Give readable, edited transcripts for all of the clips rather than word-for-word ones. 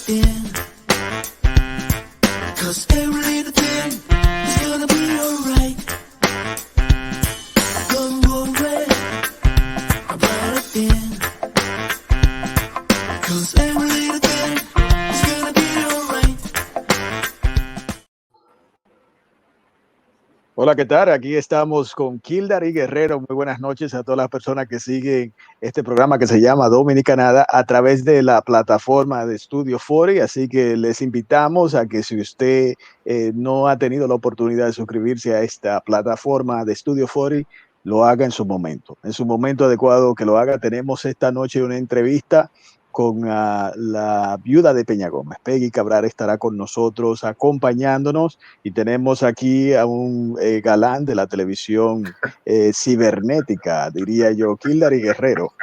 thing, 'cause every little thing is gonna be alright. Don't worry about a thing, 'cause every little thing is gonna be alright. Hola, ¿qué tal? Aquí estamos con Kildare Guerrero. Muy buenas noches a todas las personas que siguen este programa que se llama Dominicanada a través de la plataforma de Studio 40. Así que les invitamos a que si usted no ha tenido la oportunidad de suscribirse a esta plataforma de Studio 40, lo haga en su momento adecuado que lo haga. Tenemos esta noche una entrevista con la viuda de Peña Gómez. Peggy Cabral estará con nosotros acompañándonos y tenemos aquí a un galán de la televisión cibernética, diría yo, Kildare Guerrero.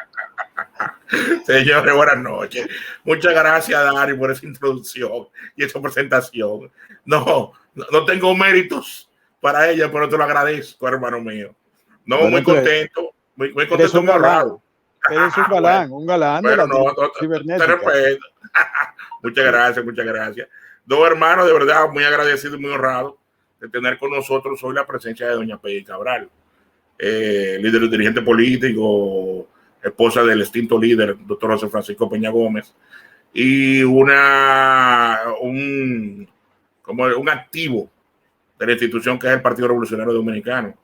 Señores, buenas noches. Muchas gracias, Dari, por esa introducción y esa presentación. No tengo méritos para ella, pero te lo agradezco, hermano mío. No, bueno, muy contento, muy contento, eres un muy honrado. Eres un galán de la cibernética. Te respeto. Muchas gracias. Dos hermanos, de verdad, muy agradecido y muy honrado de tener con nosotros hoy la presencia de doña Peggy Cabral, líder y dirigente político, esposa del extinto líder, doctor José Francisco Peña Gómez, y un activo de la institución que es el Partido Revolucionario Dominicano.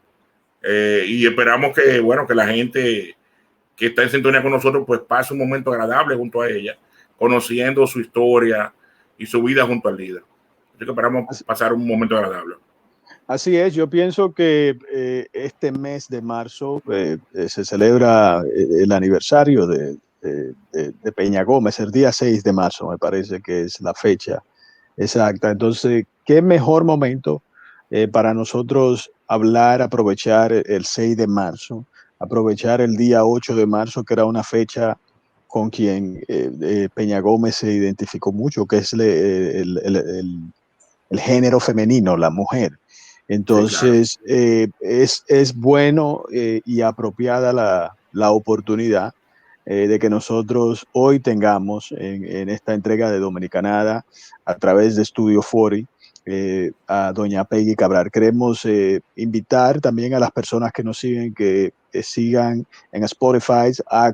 Y esperamos que la gente que está en sintonía con nosotros pues pase un momento agradable junto a ella, conociendo su historia y su vida junto al líder. Así que esperamos pasar un momento agradable. Así es, yo pienso que este mes de marzo se celebra el aniversario de Peña Gómez, el día 6 de marzo, me parece que es la fecha exacta. Entonces, ¿qué mejor momento para nosotros hablar, aprovechar el 6 de marzo, aprovechar el día 8 de marzo, que era una fecha con quien Peña Gómez se identificó mucho, que es el género femenino, la mujer? Entonces, sí, claro. Es bueno y apropiada la oportunidad de que nosotros hoy tengamos en esta entrega de Dominicanada a través de Studio 40 a doña Peggy Cabral. Queremos invitar también a las personas que nos siguen, que sigan en Spotify a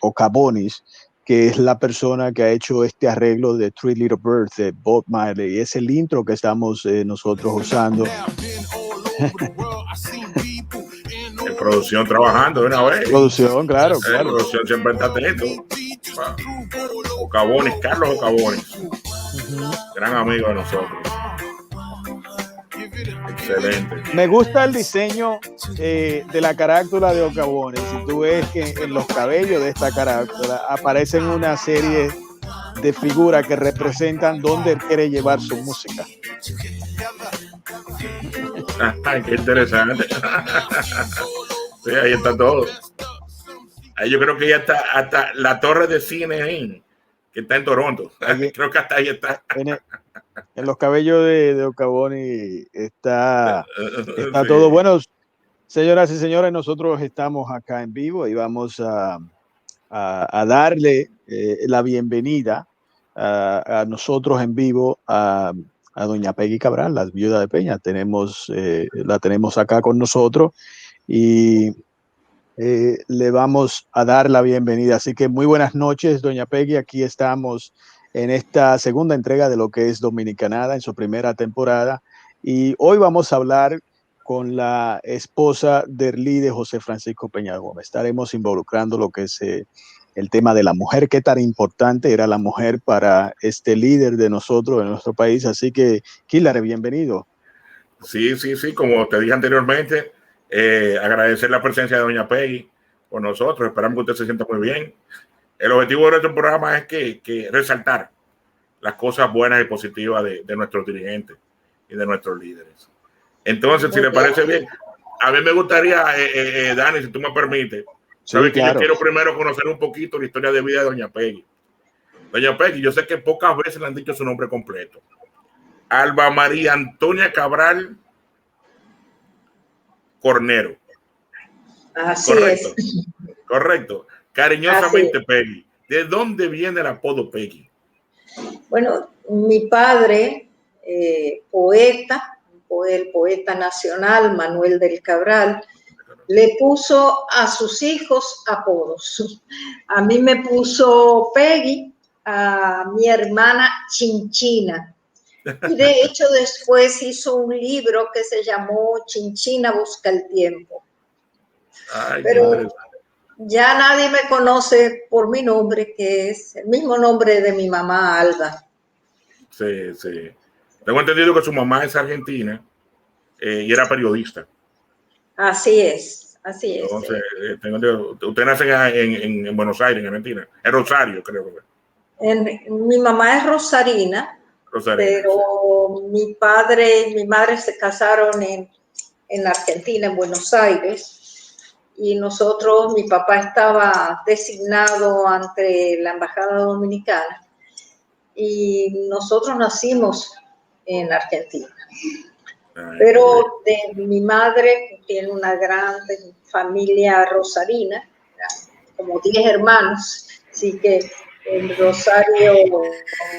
Ocabonis, que es la persona que ha hecho este arreglo de Three Little Birds de Bob Marley. Y es el intro que estamos nosotros usando. En producción trabajando de una vez. Producción, claro. Producción siempre está atento. Ocabonis, Carlos Ocabonis. Gran amigo de nosotros. Excelente. Me gusta el diseño de la carátula de Ocabonis. Si tú ves que en los cabellos de esta carátula aparecen una serie de figuras que representan dónde él quiere llevar su música. Ay, qué interesante. Sí, ahí está todo. Ahí yo creo que ya está hasta la torre de cine que está en Toronto. Creo que hasta ahí está. En los cabellos de Ocabonis está Sí. todo. Bueno, señoras y señores, nosotros estamos acá en vivo y vamos a darle la bienvenida a nosotros en vivo a doña Peggy Cabral, la viuda de Peña. La tenemos acá con nosotros y le vamos a dar la bienvenida. Así que muy buenas noches, doña Peggy. Aquí estamos en esta segunda entrega de lo que es Dominicanada en su primera temporada. Y hoy vamos a hablar con la esposa del líder José Francisco Peña Gómez. Estaremos involucrando lo que es el tema de la mujer, qué tan importante era la mujer para este líder de nosotros, de nuestro país. Así que, Kildare, bienvenido. Sí, como te dije anteriormente, agradecer la presencia de doña Peggy con nosotros. Esperamos que usted se sienta muy bien. El objetivo de nuestro programa es que resaltar las cosas buenas y positivas de nuestros dirigentes y de nuestros líderes. Entonces, si le parece bien, a mí me gustaría, Dani, si tú me permites, sabes sí, claro. Yo quiero primero conocer un poquito la historia de vida de doña Peggy. Doña Peggy, yo sé que pocas veces le han dicho su nombre completo. Alba María Antonia Cabral Cornero. Así correcto, es. Correcto. Cariñosamente Peggy. ¿De dónde viene el apodo Peggy? Bueno, mi padre, poeta, el poeta nacional Manuel del Cabral, le puso a sus hijos apodos. A mí me puso Peggy, a mi hermana Chinchina. Y de hecho después hizo un libro que se llamó Chinchina busca el tiempo. Ay, Pero ya nadie me conoce por mi nombre, que es el mismo nombre de mi mamá, Alba. sí, sí. Tengo entendido que su mamá es argentina y era periodista. Así es, así es. Entonces, tengo entendido, usted nace en Buenos Aires, en Argentina. En Rosario, creo que. Mi mamá es rosarina, Rosario, pero sí. mi padre y mi madre se casaron en Argentina, en Buenos Aires. Y nosotros, mi papá estaba designado ante la Embajada Dominicana y nosotros nacimos en Argentina. Ay, Pero de mi madre tiene una gran familia rosarina, como 10 hermanos, así que en Rosario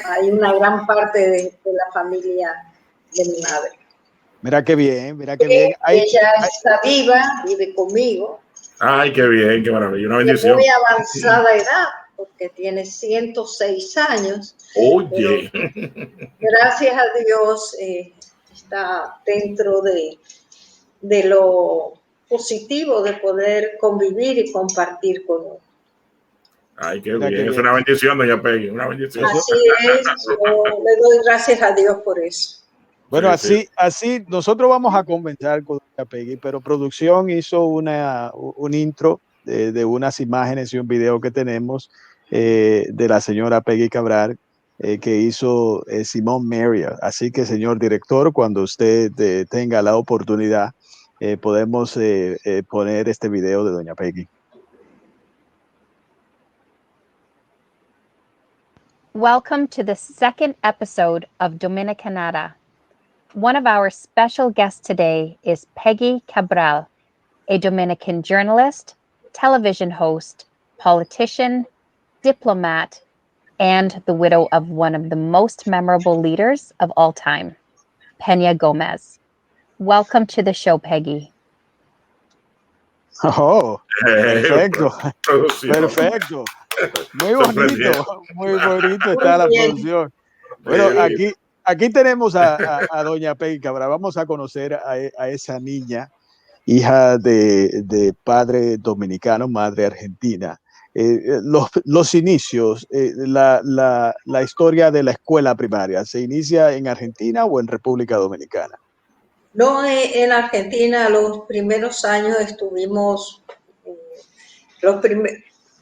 hay una gran parte de la familia de mi madre. Mira qué bien, mira qué bien. Ella está viva, vive conmigo. ay, qué bien, qué maravilla, una De bendición. muy avanzada edad, porque tiene 106 años. Oye. Gracias a Dios está dentro de lo positivo de poder convivir y compartir con uno. Ay, qué Mira bien. qué Es bien. una bendición, doña Peggy, una bendición. Así es, yo le doy gracias a Dios por eso. Bueno, Sí, así nosotros vamos a comenzar con doña Peggy, pero producción hizo un intro de unas imágenes y un video que tenemos de la señora Peggy Cabral que hizo Simón Maria. Así que, señor director, cuando usted tenga la oportunidad, podemos poner este video de doña Peggy. Welcome to the second episode of Dominicanada. One of our special guests today is Peggy Cabral, a Dominican journalist, television host, politician, diplomat, and the widow of one of the most memorable leaders of all time, Peña Gómez. Welcome to the show, Peggy. Oh, perfecto, producción. perfecto. Muy bonito está la producción. Bueno, aquí tenemos a doña Peggy Cabral. Vamos a conocer a esa niña, hija de padre dominicano, madre argentina. Los inicios, la historia de la escuela primaria, ¿se inicia en Argentina o en República Dominicana? No, en Argentina los primeros años estuvimos,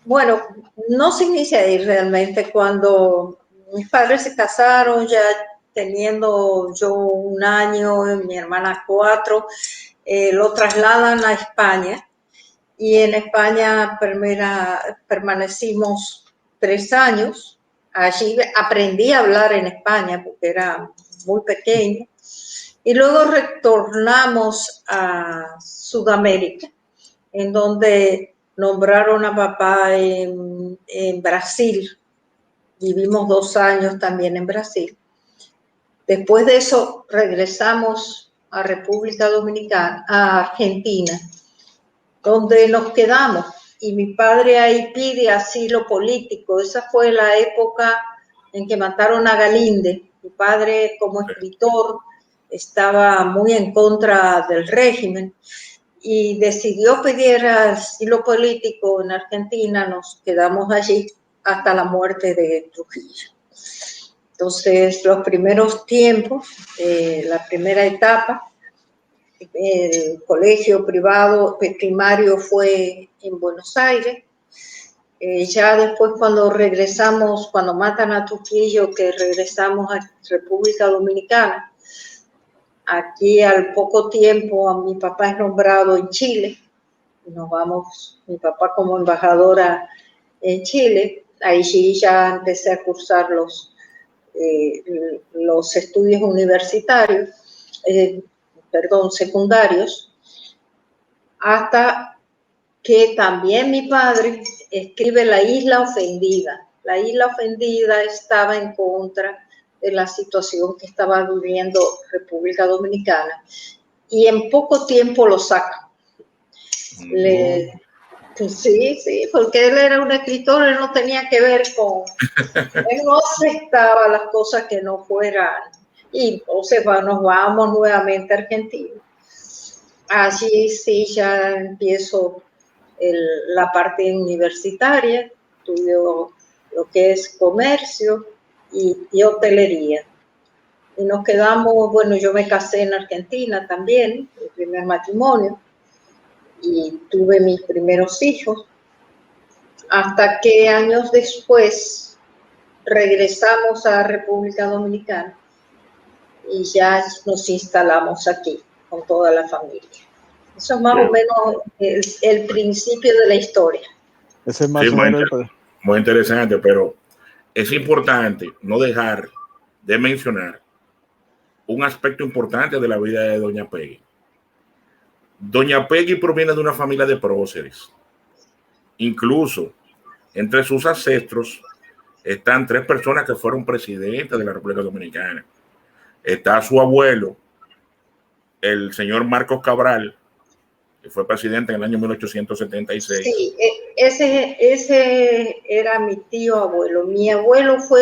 bueno, no se inicia ahí realmente. Cuando mis padres se casaron, ya teniendo yo 1 año, mi hermana 4, lo trasladan a España y en España permanecimos 3 años. Allí aprendí a hablar en España porque era muy pequeña. Y luego retornamos a Sudamérica, en donde nombraron a papá en Brasil. Vivimos 2 años también en Brasil. Después de eso regresamos a República Dominicana, a Argentina, donde nos quedamos. Y mi padre ahí pide asilo político. Esa fue la época en que mataron a Galinde. Mi padre, como escritor, estaba muy en contra del régimen y decidió pedir asilo político en Argentina. Nos quedamos allí hasta la muerte de Trujillo. Entonces, los primeros tiempos, la primera etapa, el colegio privado primario fue en Buenos Aires. Ya después cuando regresamos, cuando matan a Trujillo, que regresamos a República Dominicana, aquí al poco tiempo a mi papá es nombrado en Chile. Nos vamos, mi papá como embajadora en Chile. Ahí sí ya empecé a cursar los estudios universitarios, secundarios, hasta que también mi padre escribe La Isla Ofendida. la isla ofendida estaba en contra de la situación que estaba viviendo República Dominicana y en poco tiempo lo sacan. Sí, porque él era un escritor, él no tenía que ver con, él no aceptaba las cosas que no fueran, y entonces nos vamos nuevamente a Argentina. Allí sí ya empiezo la parte universitaria, estudio lo que es comercio y hotelería. Y nos quedamos, bueno, yo me casé en Argentina también, mi primer matrimonio, y tuve mis primeros hijos, hasta que años después regresamos a República Dominicana y ya nos instalamos aquí con toda la familia. Eso es más o menos el principio de la historia. Ese es más Sí, o menos muy interesante, pero es importante no dejar de mencionar un aspecto importante de la vida de Doña Peggy. Doña Peggy proviene de una familia de próceres. Incluso entre sus ancestros están 3 personas que fueron presidentes de la República Dominicana. Está su abuelo, el señor Marcos Cabral, que fue presidente en el año 1876. Sí, ese era mi tío abuelo. Mi abuelo fue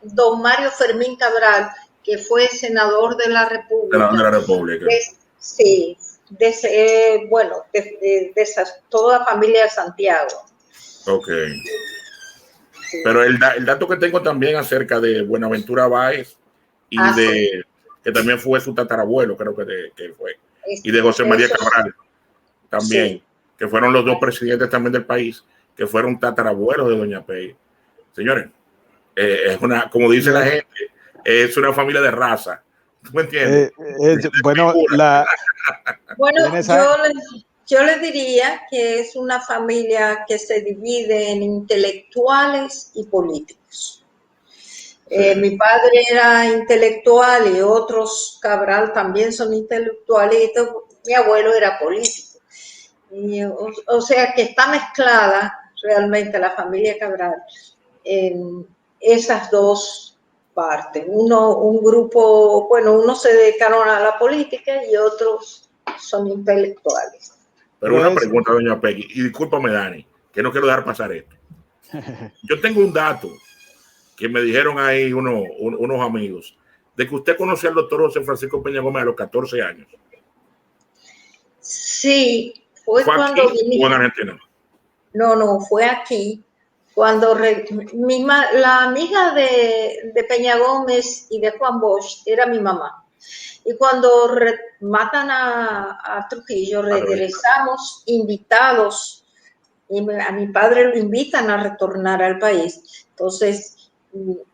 don Mario Fermín Cabral, que fue senador de la República. De la República. Sí, bueno, de toda la familia de Santiago. Ok. Sí. Pero el dato que tengo también acerca de Buenaventura Báez y sí, que también fue su tatarabuelo, creo que fue, y de José María Cabral también, sí, que fueron los 2 presidentes también del país, que fueron tatarabuelos de Doña Peggy. Señores, es una, como dice la gente, es una familia de raza. ¿Tú me entiendes? Bueno, yo les diría que es una familia que se divide en intelectuales y políticos. Sí. Mi padre era intelectual y otros Cabral también son intelectuales, mi abuelo era político. O sea que está mezclada realmente la familia Cabral en esas dos partes. Un grupo, bueno, unos se dedicaron a la política y otros son intelectuales. Pero una pregunta, doña Peggy, y discúlpame, Dani, que no quiero dejar pasar esto. Yo tengo un dato que me dijeron ahí unos amigos, de que usted conoció al doctor José Francisco Peña Gómez a los 14 años. Sí, fue cuando aquí o en Argentina. No, fue aquí. Cuando la amiga de Peña Gómez y de Juan Bosch era mi mamá. Y cuando matan a Trujillo, regresamos invitados, y a mi padre lo invitan a retornar al país. Entonces,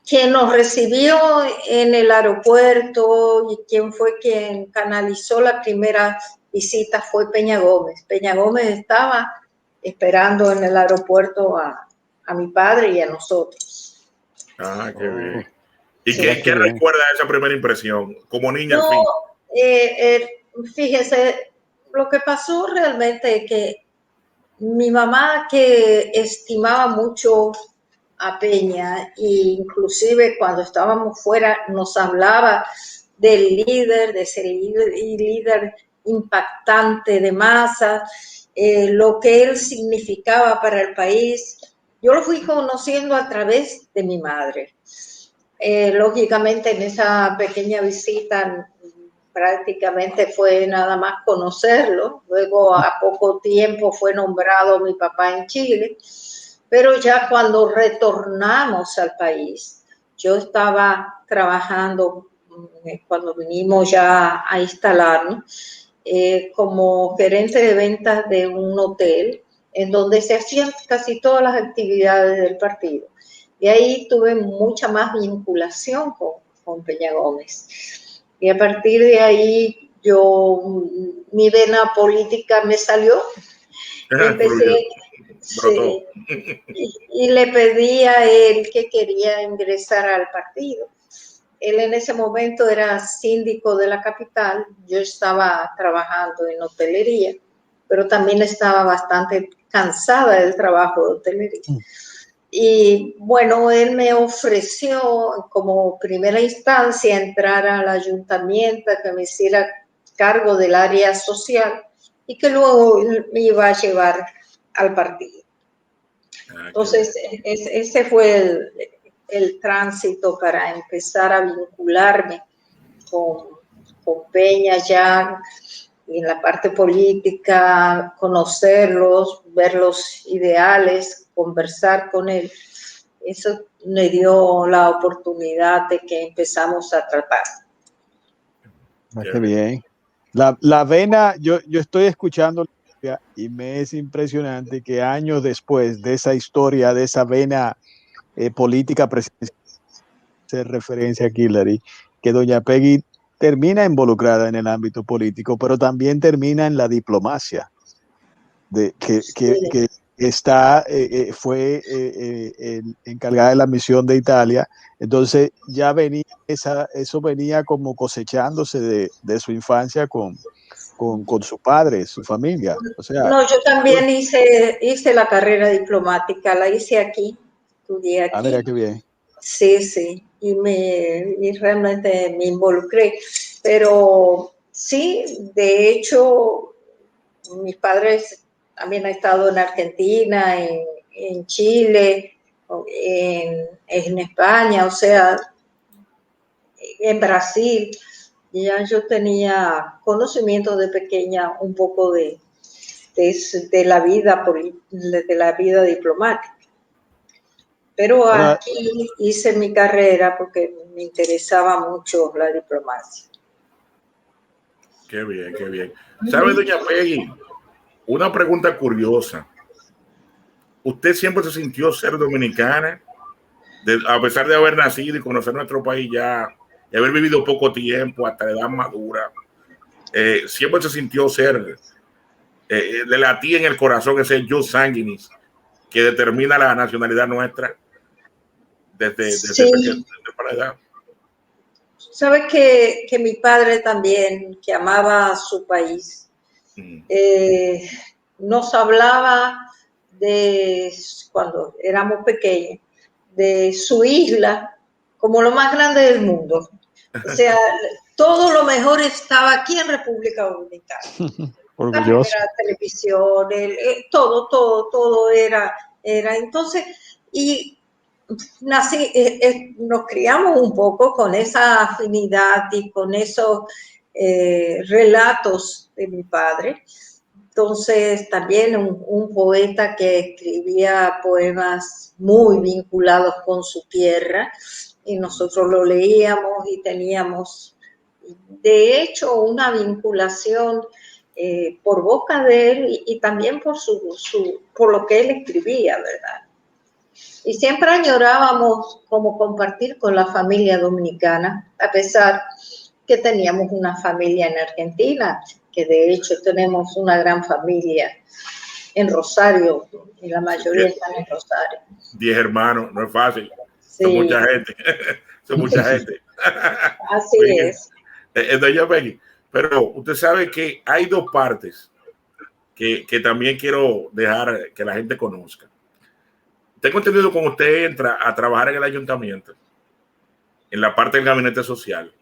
quien nos recibió en el aeropuerto y quien fue quien canalizó la primera visita fue Peña Gómez. Peña Gómez estaba esperando en el aeropuerto a mi padre y a nosotros. Ah, qué bien. ¿Y qué recuerda esa primera impresión como niña? No, fíjese, lo que pasó realmente es que mi mamá, que estimaba mucho a Peña, e inclusive cuando estábamos fuera nos hablaba del líder, de ese líder impactante de masa, lo que él significaba para el país. Yo lo fui conociendo a través de mi madre. Lógicamente en esa pequeña visita prácticamente fue nada más conocerlo. Luego a poco tiempo fue nombrado mi papá en Chile, pero ya cuando retornamos al país, yo estaba trabajando cuando vinimos ya a instalarnos como gerente de ventas de un hotel en donde se hacían casi todas las actividades del partido. Y ahí tuve mucha más vinculación con Peña Gómez. Y a partir de ahí mi vena política me salió. Empecé y le pedí a él que quería ingresar al partido. Él en ese momento era síndico de la capital, yo estaba trabajando en hotelería, pero también estaba bastante cansada del trabajo de hotelería. Y bueno, él me ofreció como primera instancia entrar al ayuntamiento, que me hiciera cargo del área social y que luego me iba a llevar al partido. Entonces, ese fue el tránsito para empezar a vincularme con Peña ya en la parte política, conocerlos, ver los ideales, conversar con él. Eso me dio la oportunidad de que empezamos a tratar. Qué bien. La vena, yo estoy escuchando y me es impresionante que años después de esa historia, de esa vena política presidencial, hacer referencia aquí, Larry, que doña Peggy termina involucrada en el ámbito político, pero también termina en la diplomacia, que fue encargada de la misión de Italia. Entonces ya venía eso venía como cosechándose de su infancia con su padre, su familia. O sea, no, yo también hice la carrera diplomática, la hice aquí, estudié aquí. mira qué bien. Sí, y realmente me involucré. Pero sí, de hecho, mis padres también han estado en Argentina, en Chile, en España, o sea, en Brasil. Ya yo tenía conocimiento de pequeña un poco de la vida diplomática. Pero Ahora, aquí hice mi carrera porque me interesaba mucho la diplomacia. Qué bien, qué bien. ¿Sabe, doña Peggy? Una pregunta curiosa. ¿Usted siempre se sintió ser dominicana? A pesar de haber nacido y conocer nuestro país ya, y haber vivido poco tiempo hasta la edad madura, siempre se sintió ser, le latía en el corazón ese yo sanguinis que determina la nacionalidad nuestra desde para la edad. Sabes que mi padre también, que amaba a su país, nos hablaba de, cuando éramos pequeños, de su isla como lo más grande del mundo. O sea, todo lo mejor estaba aquí en República Dominicana. La primera televisión, todo era. Entonces, y nos criamos un poco con esa afinidad y con esos relatos de mi padre. Entonces, también un poeta que escribía poemas muy vinculados con su tierra, y nosotros lo leíamos y teníamos, de hecho, una vinculación por boca de él y también por lo que él escribía, ¿verdad? Y siempre añorábamos como compartir con la familia dominicana, a pesar que teníamos una familia en Argentina, que de hecho tenemos una gran familia en Rosario, y la mayoría están en Rosario. 10 hermanos, no es fácil. Sí. Son mucha gente. Son mucha gente. Así es. Doña Peggy, pero usted sabe que hay dos partes que también quiero dejar que la gente conozca. Tengo entendido que cuando usted entra a trabajar en el ayuntamiento, en la parte del gabinete social,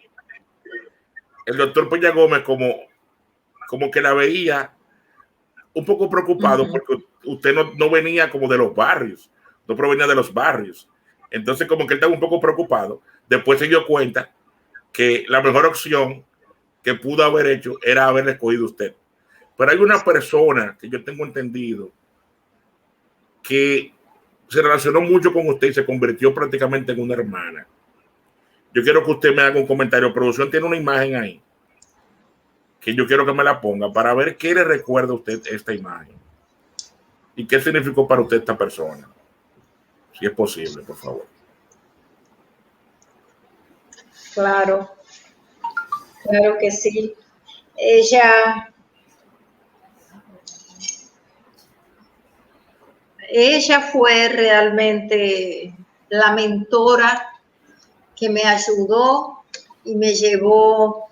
el doctor Peña Gómez como que la veía un poco preocupado porque usted no venía como de los barrios, no provenía de los barrios. Entonces como que él estaba un poco preocupado. Después se dio cuenta que la mejor opción que pudo haber hecho era haberle escogido usted. Pero hay una persona que yo tengo entendido que se relacionó mucho con usted y se convirtió prácticamente en una hermana. Yo quiero que usted me haga un comentario. Producción tiene una imagen ahí que yo quiero que me la ponga para ver qué le recuerda a usted esta imagen y qué significó para usted esta persona. Si es posible, por favor. Claro que sí. Ella fue realmente la mentora que me ayudó y me llevó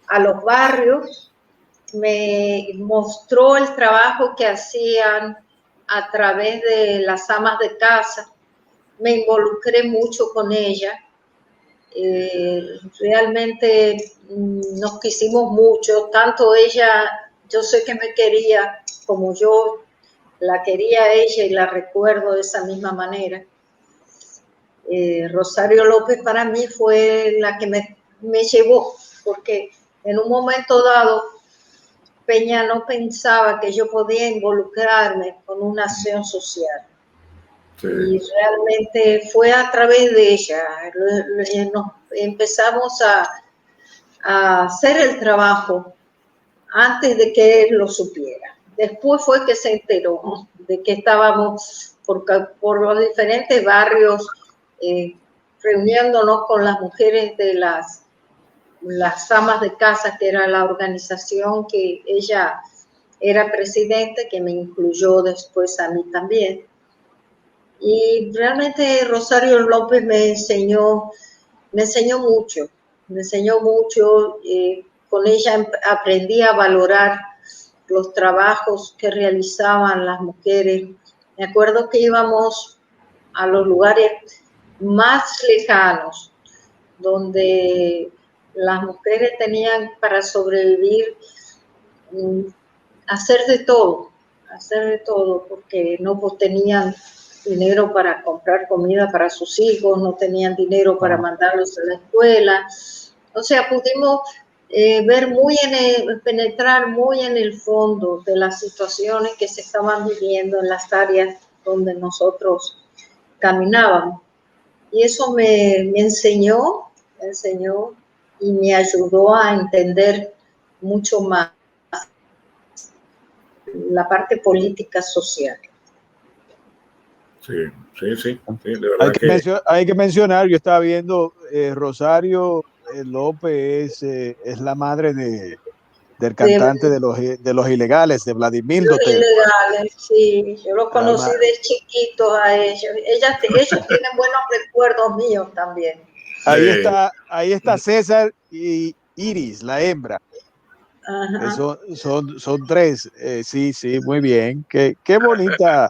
a los barrios, me mostró el trabajo que hacían a través de las amas de casa. Me involucré mucho con ella. Realmente nos quisimos mucho, tanto ella, yo sé que me quería como yo la quería a ella y la recuerdo de esa misma manera. Rosario López para mí fue la que me llevó, porque en un momento dado Peña no pensaba que yo podía involucrarme con una acción social. Sí. Y realmente fue a través de ella. Nos empezamos a hacer el trabajo antes de que él lo supiera. Después fue que se enteró de que estábamos por los diferentes barrios reuniéndonos con las mujeres de las amas de casa, que era la organización que ella era presidente, que me incluyó después a mí también. Y realmente Rosario López me enseñó mucho, con ella aprendí a valorar los trabajos que realizaban las mujeres. Me acuerdo que íbamos a los lugares más lejanos, donde las mujeres tenían para sobrevivir, hacer de todo, porque no tenían dinero para comprar comida para sus hijos, no tenían dinero para mandarlos a la escuela. O sea, pudimos ver penetrar muy en el fondo de las situaciones que se estaban viviendo en las áreas donde nosotros caminábamos. Y eso me enseñó y me ayudó a entender mucho más la parte política social. Sí, de verdad hay que mencionar, yo estaba viendo, Rosario López es la madre del cantante de los Ilegales, de Vladimir Los Dotel. Ilegales, sí, yo lo conocí de chiquito a ellos. Ellos tienen buenos recuerdos míos también. Ahí está César y Iris, la hembra. Son tres. Sí, muy bien. Qué bonita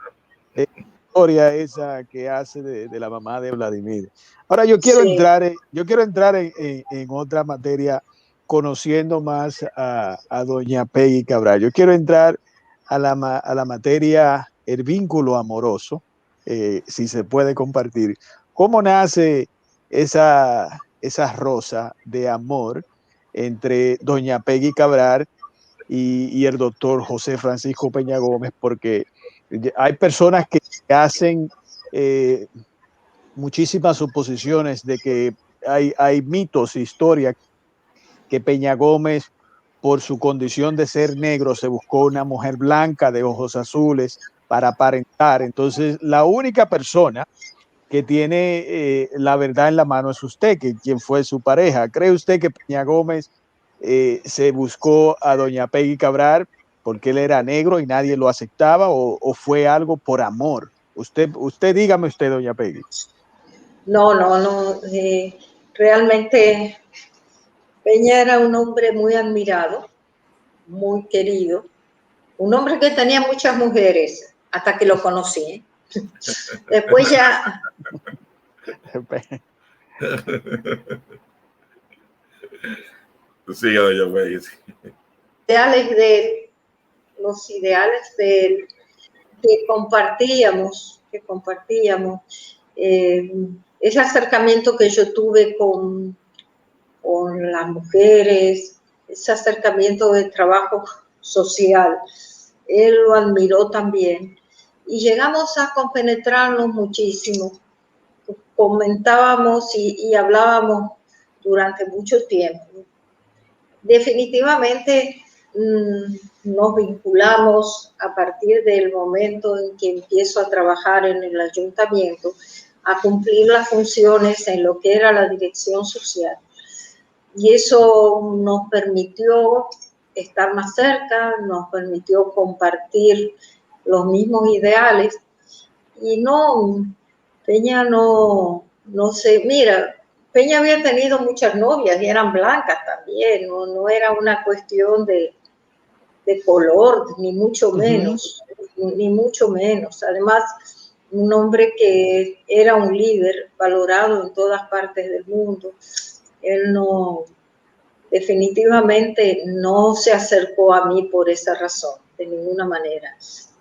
historia esa que hace de la mamá de Vladimir. Ahora yo quiero entrar en otra materia, conociendo más a doña Peggy Cabral. Yo quiero entrar a la materia, el vínculo amoroso, si se puede compartir. ¿Cómo nace esa rosa de amor entre doña Peggy Cabral y el doctor José Francisco Peña Gómez? Porque hay personas que hacen muchísimas suposiciones de que hay mitos, historias, que Peña Gómez, por su condición de ser negro, se buscó una mujer blanca de ojos azules para aparentar. Entonces, la única persona que tiene la verdad en la mano es usted, quien fue su pareja. ¿Cree usted que Peña Gómez se buscó a doña Peggy Cabral porque él era negro y nadie lo aceptaba, o fue algo por amor? Usted dígame usted, doña Peggy. No. Realmente Peña era un hombre muy admirado, muy querido, un hombre que tenía muchas mujeres hasta que lo conocí. Después ya sí, doña Peggy, sí. los ideales de él que compartíamos, ese acercamiento que yo tuve con las mujeres, ese acercamiento de trabajo social, él lo admiró también. Y llegamos a compenetrarnos muchísimo, comentábamos y hablábamos durante mucho tiempo. Definitivamente nos vinculamos a partir del momento en que empiezo a trabajar en el ayuntamiento, a cumplir las funciones en lo que era la dirección social. Y eso nos permitió estar más cerca, nos permitió compartir los mismos ideales. Y Peña no sé, mira, Peña había tenido muchas novias y eran blancas también, no era una cuestión de color, ni mucho menos. ni mucho menos. Además, un hombre que era un líder valorado en todas partes del mundo. Él no, definitivamente no se acercó a mí por esa razón, de ninguna manera.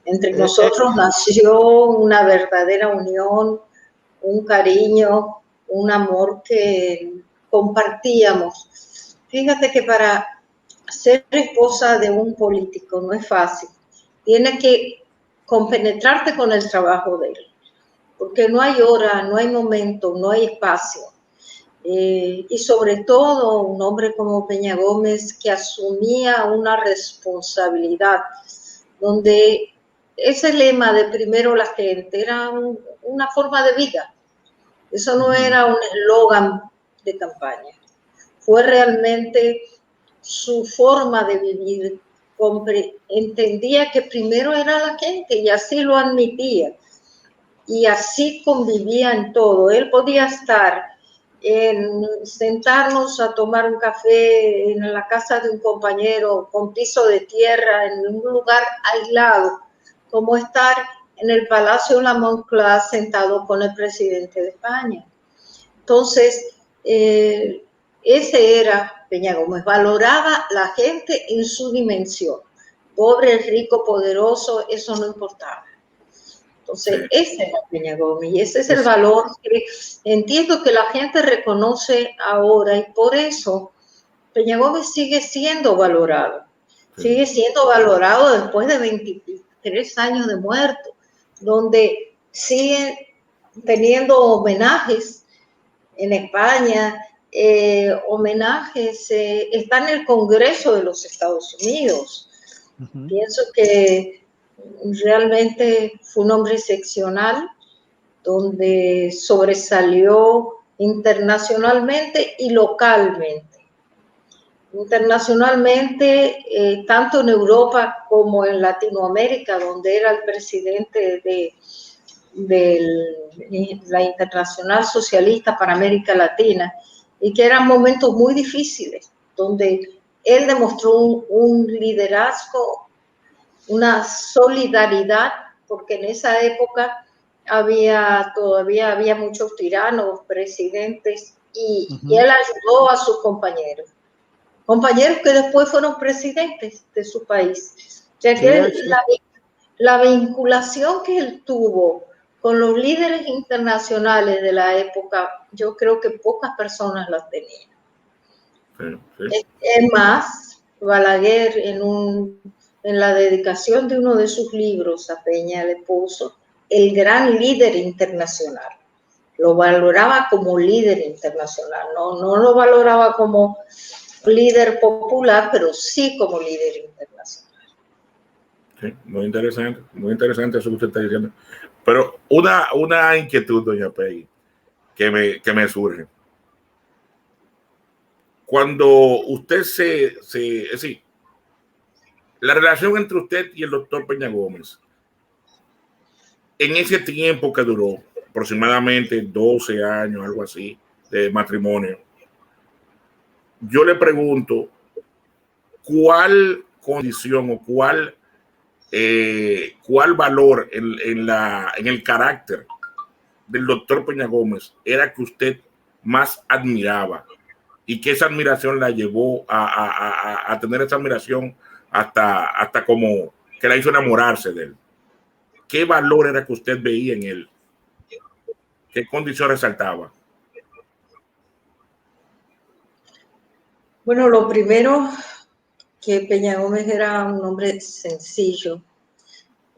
Entre nosotros nació una verdadera unión, un cariño, un amor que compartíamos. Fíjate que para ser esposa de un político no es fácil. Tienes que compenetrarte con el trabajo de él, porque no hay hora, no hay momento, no hay espacio. Y sobre todo un hombre como Peña Gómez que asumía una responsabilidad donde ese lema de primero la gente era una forma de vida. Eso no era un eslogan de campaña. Fue realmente su forma de vivir. Entendía que primero era la gente y así lo admitía. Y así convivía en todo. Él podía estar sentarnos a tomar un café en la casa de un compañero con piso de tierra en un lugar aislado, como estar en el Palacio de la Moncloa sentado con el presidente de España. Entonces, ese era Peña Gómez, valoraba la gente en su dimensión, pobre, rico, poderoso, eso no importaba. Entonces, ese es Peña Gómez y ese es el valor que entiendo que la gente reconoce ahora y por eso Peña Gómez sigue siendo valorado. Sigue siendo valorado después de 23 años de muerto, donde siguen teniendo homenajes en España, homenajes, está en el Congreso de los Estados Unidos. Pienso que realmente fue un hombre excepcional, donde sobresalió internacionalmente y localmente. Internacionalmente, tanto en Europa como en Latinoamérica, donde era el presidente de la Internacional Socialista para América Latina, y que eran momentos muy difíciles, donde él demostró un liderazgo, una solidaridad, porque en esa época todavía había muchos tiranos, presidentes, y él ayudó a sus compañeros que después fueron presidentes de su país. O sea, que la vinculación que él tuvo con los líderes internacionales de la época, yo creo que pocas personas las tenían. Es más, Balaguer en la dedicación de uno de sus libros a Peña le puso el gran líder internacional. Lo valoraba como líder internacional, no lo valoraba como líder popular, pero sí como líder internacional. Sí, muy interesante eso que usted está diciendo. Pero una inquietud, doña Peggy, que me surge. Cuando usted es decir, la relación entre usted y el doctor Peña Gómez, en ese tiempo que duró, aproximadamente 12 años, algo así, de matrimonio, yo le pregunto, ¿cuál condición o cuál valor en el carácter del doctor Peña Gómez era que usted más admiraba y que esa admiración la llevó a tener esa admiración hasta como que la hizo enamorarse de él? ¿Qué valor era que usted veía en él? ¿Qué condición resaltaba? Bueno, lo primero, que Peña Gómez era un hombre sencillo,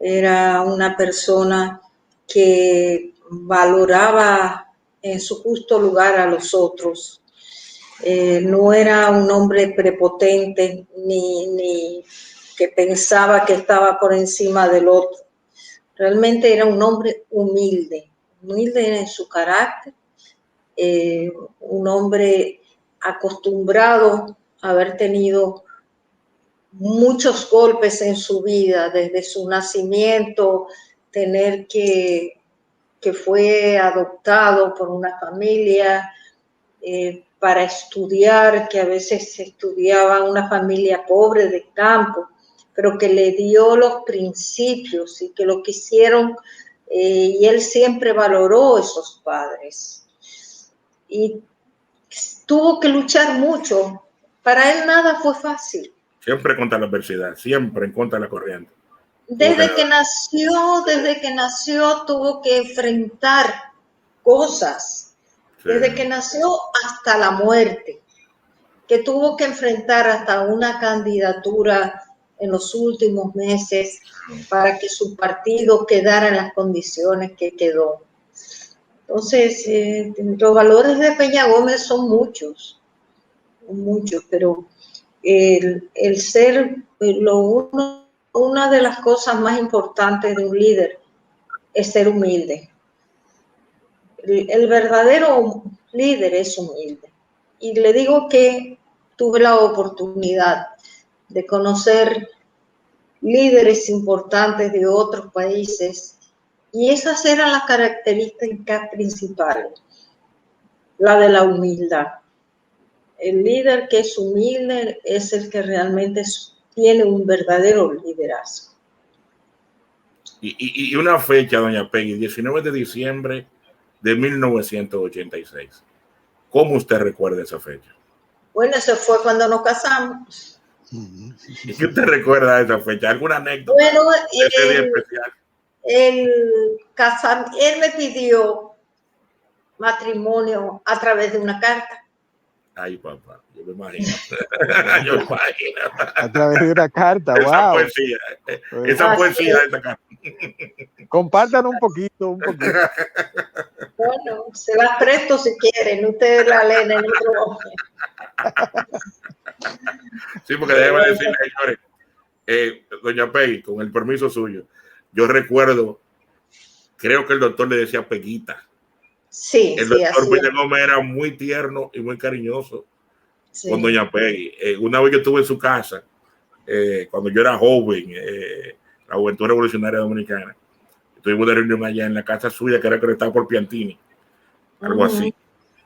era una persona que valoraba en su justo lugar a los otros. No era un hombre prepotente ni que pensaba que estaba por encima del otro. Realmente era un hombre humilde en su carácter, un hombre acostumbrado a haber tenido muchos golpes en su vida, desde su nacimiento, tener que fue adoptado por una familia para estudiar, que a veces estudiaba una familia pobre de campo, pero que le dio los principios y que lo quisieron, y él siempre valoró esos padres. Y tuvo que luchar mucho. Para él nada fue fácil. Siempre contra la adversidad, siempre en contra de la corriente. Desde que nació tuvo que enfrentar cosas. Sí. Desde que nació hasta la muerte, que tuvo que enfrentar hasta una candidatura en los últimos meses para que su partido quedara en las condiciones que quedó. Entonces, los valores de Peña Gómez son muchos, pero el ser una de las cosas más importantes de un líder es ser humilde. El verdadero líder es humilde. Y le digo que tuve la oportunidad de conocer líderes importantes de otros países y esas eran las características principales. La de la humildad. El líder que es humilde es el que realmente tiene un verdadero liderazgo. Y una fecha, doña Peggy, 19 de diciembre de 1986. ¿Cómo usted recuerda esa fecha? Bueno, eso fue cuando nos casamos. ¿Y qué usted recuerda de esa fecha? ¿Alguna anécdota Bueno, de ese día especial? Él me pidió matrimonio a través de una carta. Ay, papá, yo me imagino. Yo me imagino. A través de una carta, Esa wow. poesía, esa poesía de esa carta. Compartan un poquito. Bueno, se las presto si quieren, ustedes la leen en otro momento. Sí, porque déjeme decirle, señores, doña Peggy, con el permiso suyo, yo recuerdo, creo que el doctor le decía Peguita. Sí, el sí, doctor así Peña Gómez era muy tierno y muy cariñoso con doña Peggy. Una vez yo estuve en su casa, cuando yo era joven, la Juventud Revolucionaria Dominicana. Estuvimos de reunión allá en la casa suya, que era que estaba por Piantini, algo así.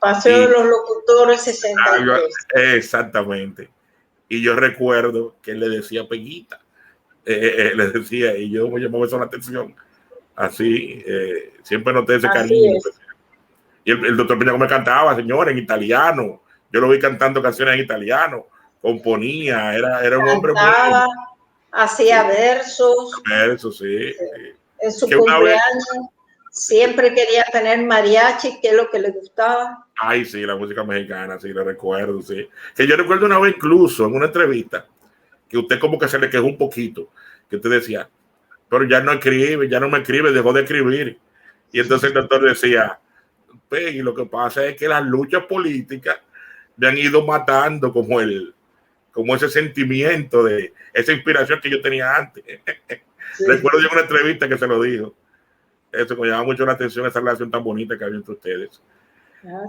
Paseo de los Locutores 63. Exactamente. Y yo recuerdo que él le decía Peguita. Le decía, y yo me llamaba eso la atención. Así, siempre noté ese cariño. Y el doctor Peña Gómez cantaba, señor, en italiano. Yo lo vi cantando canciones en italiano. Componía, era un hombre Cantaba, muy... hacía versos. Versos, sí. En su cumpleaños siempre quería tener mariachi, que es lo que le gustaba. Ay, sí, la música mexicana, sí, lo recuerdo, sí. Que yo recuerdo una vez incluso en una entrevista que usted como que se le quejó un poquito, que usted decía, pero ya no escribe, ya no me escribe, dejó de escribir. Y entonces el doctor decía, Peggy, lo que pasa es que las luchas políticas me han ido matando como ese sentimiento de esa inspiración que yo tenía antes. Sí. Recuerdo yo en una entrevista que se lo dijo. Eso me llama mucho la atención, esa relación tan bonita que hay entre ustedes.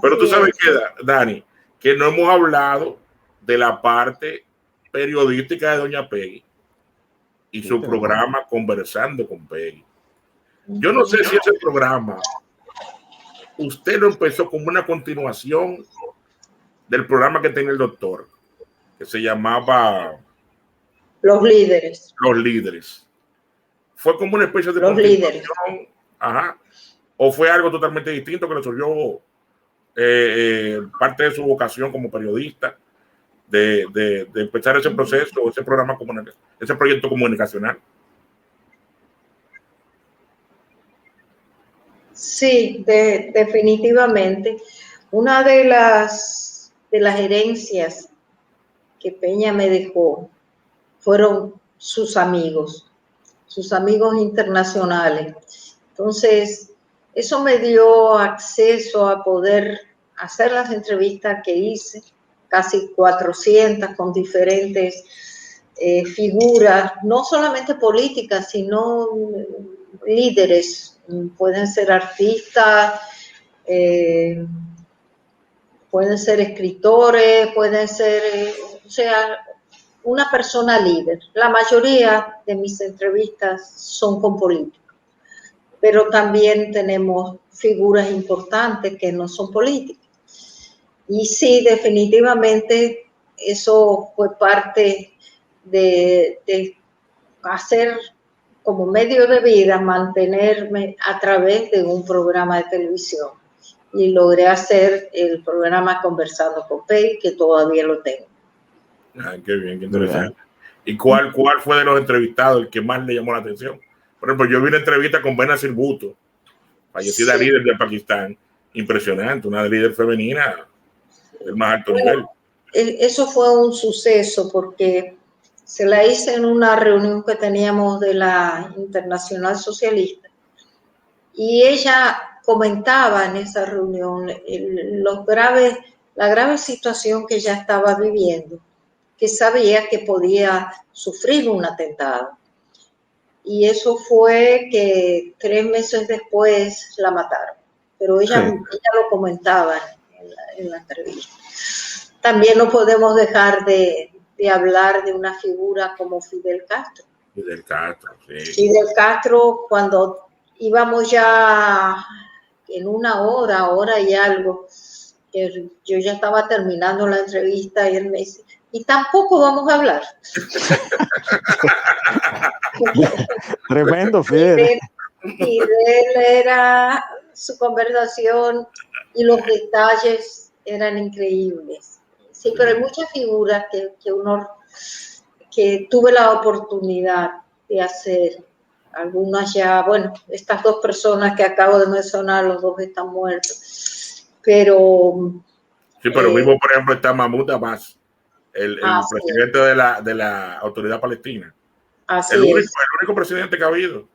Pero tú sabes que, Dani, que no hemos hablado de la parte periodística de doña Peggy y su programa Conversando con Peggy. Yo no sé si ese programa usted lo empezó como una continuación del programa que tenía el doctor, que se llamaba Los Líderes. Los Líderes. Fue como una especie de Los Líderes. Ajá. O fue algo totalmente distinto que le surgió parte de su vocación como periodista de empezar ese proceso, ese programa, ese proyecto comunicacional. Sí, definitivamente. Una de las herencias que Peña me dejó fueron sus amigos internacionales. Entonces, eso me dio acceso a poder hacer las entrevistas que hice, casi 400 con diferentes figuras, no solamente políticas, sino líderes. Pueden ser artistas, pueden ser escritores, pueden ser, o sea, una persona líder. La mayoría de mis entrevistas son con políticos, pero también tenemos figuras importantes que no son políticas. Y sí, definitivamente eso fue parte de hacer como medio de vida, mantenerme a través de un programa de televisión. Y logré hacer el programa Conversando con Peggy, que todavía lo tengo. Qué bien, qué interesante. ¿Y cuál fue de los entrevistados el que más le llamó la atención? Por ejemplo, yo vi una entrevista con Benazir Bhutto, fallecida líder de Pakistán. Impresionante, una líder femenina del más alto nivel. Eso fue un suceso porque se la hice en una reunión que teníamos de la Internacional Socialista y ella comentaba en esa reunión la grave situación que ella estaba viviendo, que sabía que podía sufrir un atentado. Y eso fue que 3 meses después la mataron. Pero ella lo comentaba en la entrevista. También no podemos dejar de hablar de una figura como Fidel Castro. Fidel Castro, sí. Fidel Castro, cuando íbamos ya en una hora y algo, yo ya estaba terminando la entrevista y él me dice, y tampoco vamos a hablar. Tremendo, Fidel. Fidel era, su conversación y los detalles eran increíbles. Sí, pero hay muchas figuras que tuve la oportunidad de hacer. Algunas ya, bueno, estas 2 personas que acabo de mencionar, los 2 están muertos. Pero... Sí, pero vivo, por ejemplo, está Mahmoud Abbas, el presidente de la Autoridad Palestina. El único presidente que ha habido.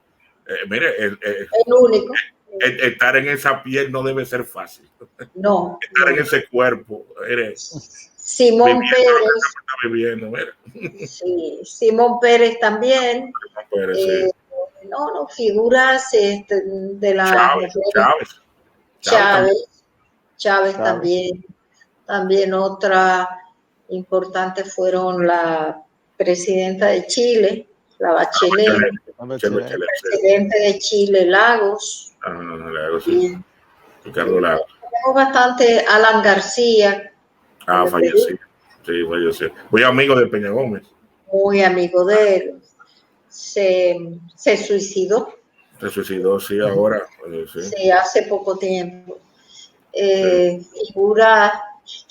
Mire, el único. Estar en esa piel no debe ser fácil. No. Estar en ese cuerpo. Simón Pérez. Sí, Simón Pérez también. Simón Pérez, sí. No, figuras de la Chávez también. También otra importante fueron la presidenta de Chile, la Bachelet, el presidente de Chile, Lagos. Lagos, sí. Ricardo Lagos. Tenemos bastante, Alan García. Falleció. Sí, falleció. Muy amigo de Peña Gómez. Muy amigo de él. Se suicidó. Se suicidó, sí, ahora. Sí, hace poco tiempo. Figura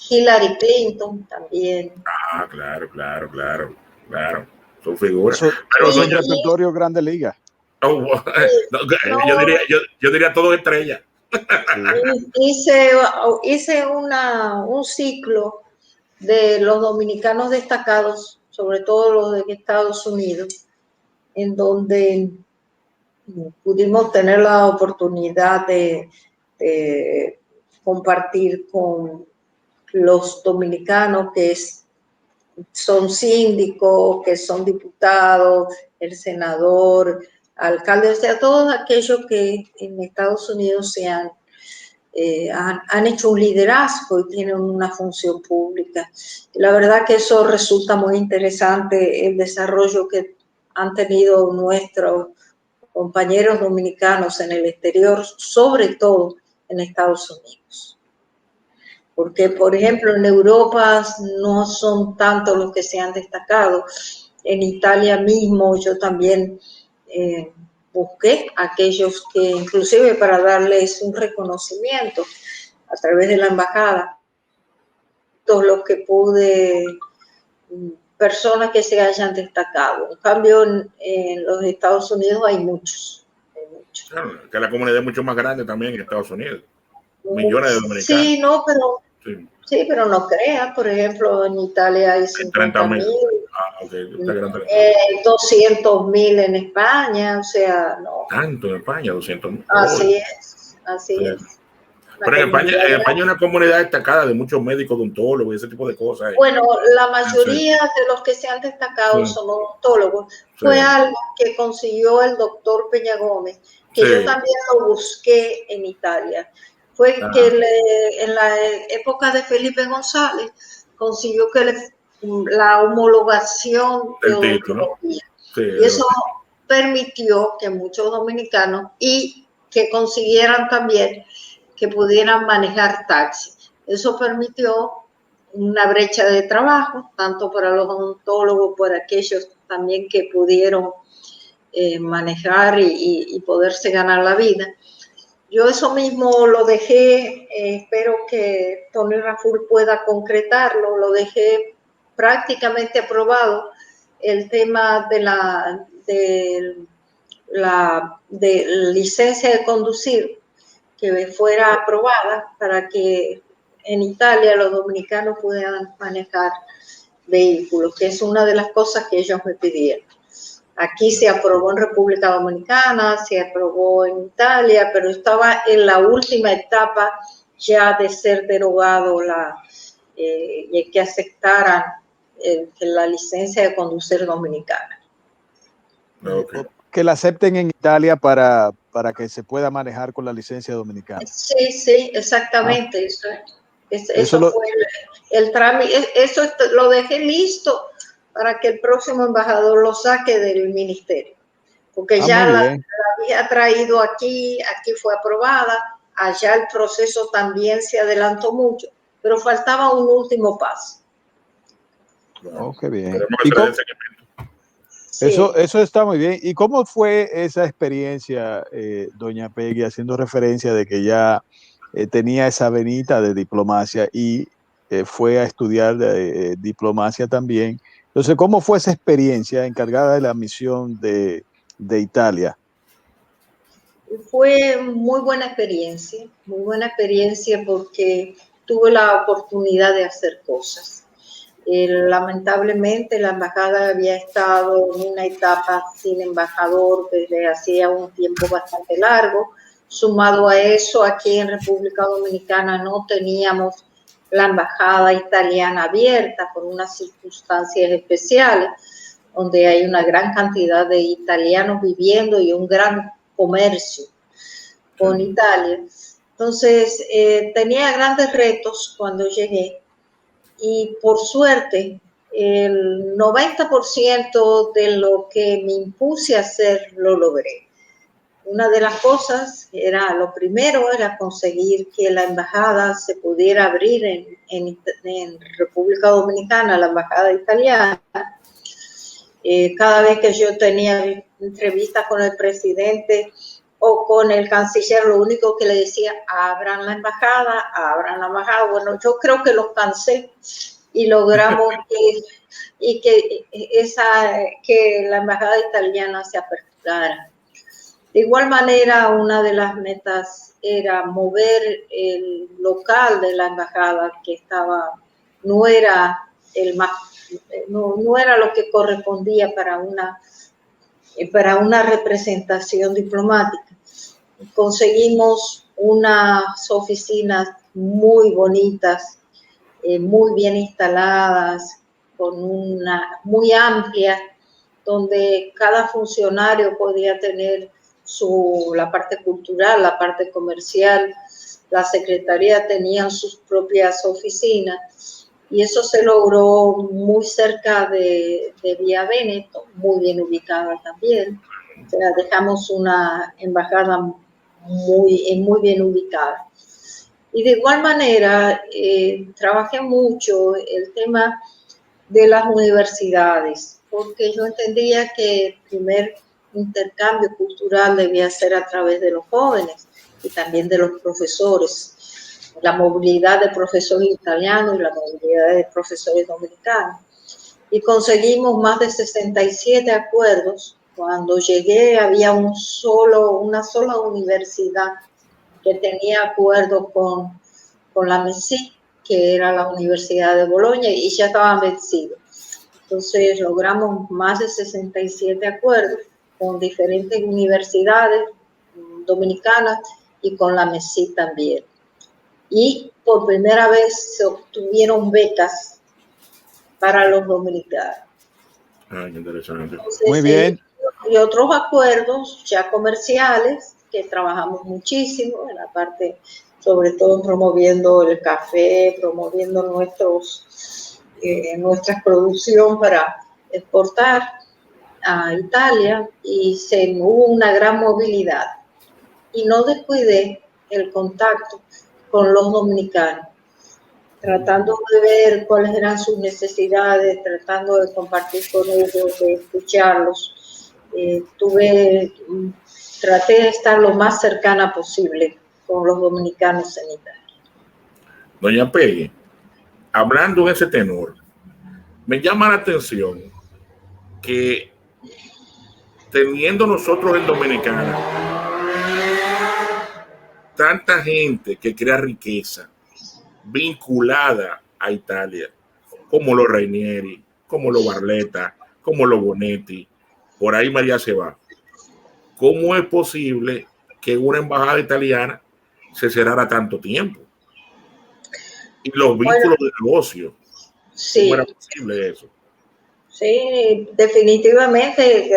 Hillary Clinton también. Claro. Son figuras. Pero es un repertorio grande liga. Yo diría todo entre ellas. Hice un ciclo de los dominicanos destacados, sobre todo los de Estados Unidos, en donde pudimos tener la oportunidad de compartir con los dominicanos que son síndicos, que son diputados, el senador, alcalde, o sea, todos aquellos que en Estados Unidos han hecho un liderazgo y tienen una función pública. Y la verdad que eso resulta muy interesante, el desarrollo que han tenido nuestros compañeros dominicanos en el exterior, sobre todo en Estados Unidos. Porque, por ejemplo, en Europa no son tantos los que se han destacado. En Italia mismo yo también busqué aquellos que, inclusive para darles un reconocimiento a través de la embajada, todos los que pude, personas que se hayan destacado. En cambio, en los Estados Unidos hay muchos. Claro, que la comunidad es mucho más grande también en Estados Unidos. Millones de dominicanos. Sí, no, pero no creas, por ejemplo, en Italia hay 50,000, 200,000 en España, o sea, no. Tanto en España, 200,000. Así es. Pero en España hay una comunidad destacada de muchos médicos, odontólogos y ese tipo de cosas. Bueno, la mayoría de los que se han destacado son odontólogos. Fue algo que consiguió el doctor Peña Gómez, que yo también lo busqué en Italia. Fue que en la época de Felipe González consiguió que la homologación de odontología. Y eso permitió que muchos dominicanos y que consiguieran también que pudieran manejar taxis. Eso permitió una brecha de trabajo, tanto para los odontólogos, para aquellos también que pudieron manejar y poderse ganar la vida. Yo eso mismo lo dejé, espero que Tony Raful pueda concretarlo, lo dejé prácticamente aprobado, el tema de la licencia de conducir, que fuera aprobada para que en Italia los dominicanos pudieran manejar vehículos, que es una de las cosas que ellos me pidieron. Aquí se aprobó en República Dominicana, se aprobó en Italia, pero estaba en la última etapa ya de ser derogado y que aceptaran la licencia de conducir dominicana. Okay. Que la acepten en Italia para que se pueda manejar con la licencia dominicana. Sí, sí, exactamente. Eso lo- fue el trámite. Eso lo dejé listo para que el próximo embajador lo saque del ministerio. Porque ya muy la bien. había traído aquí fue aprobada, allá el proceso también se adelantó mucho, pero faltaba un último paso. Bueno, Qué bien. tenemos ¿Y que cómo- hacer el seguimiento. Sí. Eso está muy bien. ¿Y cómo fue esa experiencia, doña Peggy, haciendo referencia de que ya tenía esa venita de diplomacia y fue a estudiar diplomacia también? Entonces, ¿cómo fue esa experiencia encargada de la misión de Italia? Fue muy buena experiencia porque tuve la oportunidad de hacer cosas. Lamentablemente la embajada había estado en una etapa sin embajador desde hacía un tiempo bastante largo. Sumado a eso, aquí en República Dominicana no teníamos la embajada italiana abierta por unas circunstancias especiales, donde hay una gran cantidad de italianos viviendo y un gran comercio con Italia. Entonces, tenía grandes retos cuando llegué y por suerte el 90% de lo que me impuse a hacer lo logré. Una de las cosas lo primero era conseguir que la embajada se pudiera abrir en República Dominicana, la embajada italiana. Cada vez que yo tenía entrevistas con el presidente o con el canciller, lo único que le decía, abran la embajada. Bueno, yo creo que los cansé y logramos que la embajada italiana se aperturara. De igual manera, una de las metas era mover el local de la embajada, que no era lo que correspondía para una representación diplomática. Conseguimos unas oficinas muy bonitas, muy bien instaladas, muy amplias, donde cada funcionario podía tener la parte cultural, la parte comercial. La secretaría tenía sus propias oficinas y eso se logró muy cerca de Vía Veneto, muy bien ubicada también. O sea, dejamos una embajada muy bien ubicada. Y de igual manera, trabajé mucho el tema de las universidades, porque yo entendía que el primer intercambio cultural debía ser a través de los jóvenes y también de los profesores, la movilidad de profesores italianos y la movilidad de profesores dominicanos. Y conseguimos más de 67 acuerdos. Cuando llegué había una sola universidad que tenía acuerdos con la MESI, que era la Universidad de Bolonia, y ya estaban vencidos. Entonces logramos más de 67 acuerdos con diferentes universidades dominicanas y con la MESI también. Y por primera vez se obtuvieron becas para los dominicanos. Qué interesante. Entonces, Muy bien. y otros acuerdos ya comerciales que trabajamos muchísimo en la parte, sobre todo promoviendo el café, promoviendo nuestra producción para exportar a Italia, y hubo una gran movilidad. Y no descuidé el contacto con los dominicanos. tratando de ver cuáles eran sus necesidades, tratando de compartir con ellos, de escucharlos. Traté de estar lo más cercana posible con los dominicanos en Italia. Doña Peggy, hablando en ese tenor, me llama la atención que teniendo nosotros en Dominicana tanta gente que crea riqueza vinculada a Italia, como los Rainieri, como los Barletta, como los Bonetti, por ahí María se va. ¿Cómo es posible que una embajada italiana se cerrara tanto tiempo? Y los vínculos de negocio. Sí, ¿Cómo era posible eso? sí, definitivamente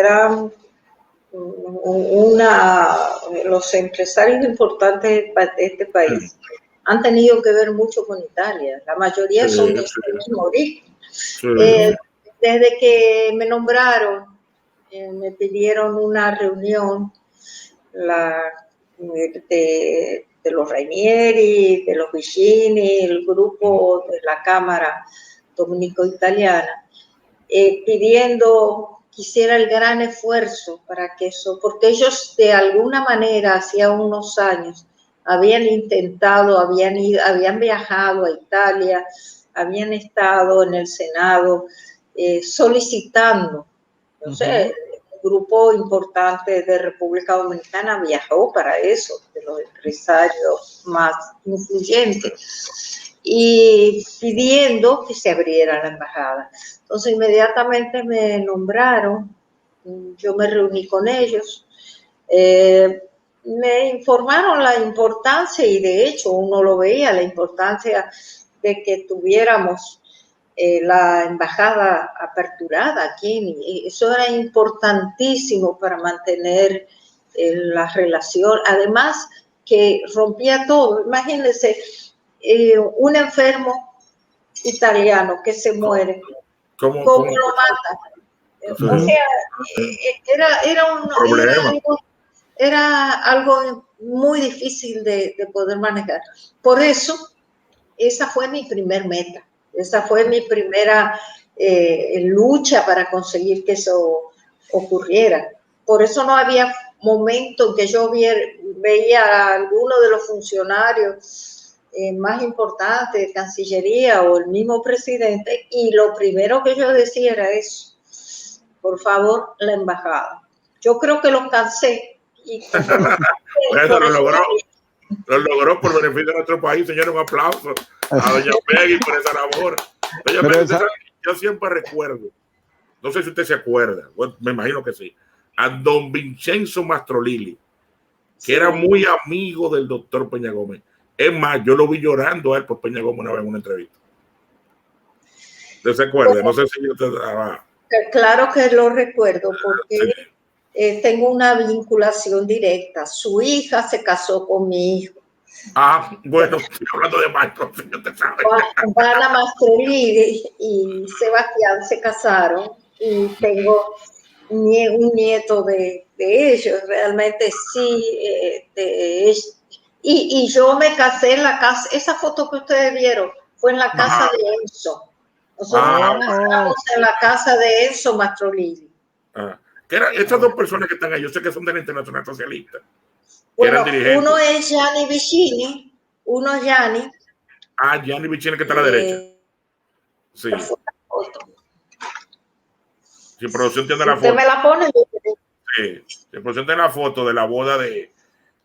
los empresarios importantes de este país han tenido que ver mucho con Italia. La mayoría son de este mismo origen. Desde que me nombraron, me pidieron una reunión de los Rainieri, de los Vicini, el grupo de la Cámara Dominico-Italiana, pidiendo que hiciera el gran esfuerzo para que eso, porque ellos de alguna manera hacía unos años habían intentado, habían viajado a Italia, habían estado en el Senado solicitando, no sé, un grupo importante de República Dominicana viajó para eso, de los empresarios más influyentes, y pidiendo que se abriera la embajada. Entonces inmediatamente me nombraron, yo me reuní con ellos, me informaron la importancia, y de hecho uno lo veía, la importancia de que tuviéramos la embajada aperturada aquí. Eso era importantísimo para mantener la relación, además que rompía todo. Imagínense, un enfermo italiano que se muere, ¿cómo lo matan? O sea, era algo muy difícil de poder manejar. Por eso, esa fue mi primer meta, esa fue mi primera lucha para conseguir que eso ocurriera. Por eso no había momento en que yo veía a alguno de los funcionarios más importantes de Cancillería o el mismo presidente, y lo primero que yo decía era eso: por favor, la embajada. Yo creo que los cansé. Y bueno, lo logró por beneficio de nuestro país. Señor, un aplauso a doña Peggy por esa labor. Doña Peggy, yo siempre recuerdo, no sé si usted se acuerda, bueno, me imagino que sí, a don Vincenzo Mastrolilli, que era muy amigo del doctor Peña Gómez. Es más, yo lo vi llorando a él por Peña Gómez una vez en una entrevista. ¿Usted se acuerda? Bueno, no sé si usted... Claro que lo recuerdo, porque tengo una vinculación directa. Su hija se casó con mi hijo. Bueno, estoy hablando de Maestro, usted sabe. Vana Mastrolilli y Sebastián se casaron, y tengo un nieto de ellos. Realmente sí. Y yo me casé en la casa, esa foto que ustedes vieron fue en la casa de Enzo. Nosotros nos casamos en la casa de Enzo Mastrolilli. Estas dos personas que están ahí, yo sé que son de la Internacional Socialista. Bueno, uno es Gianni Vicini, Gianni. Gianni Vicini, que está a la derecha. Sí. Si producción tiene la foto. ¿Usted me la pone? Sí. Si producción tiene la foto de la boda de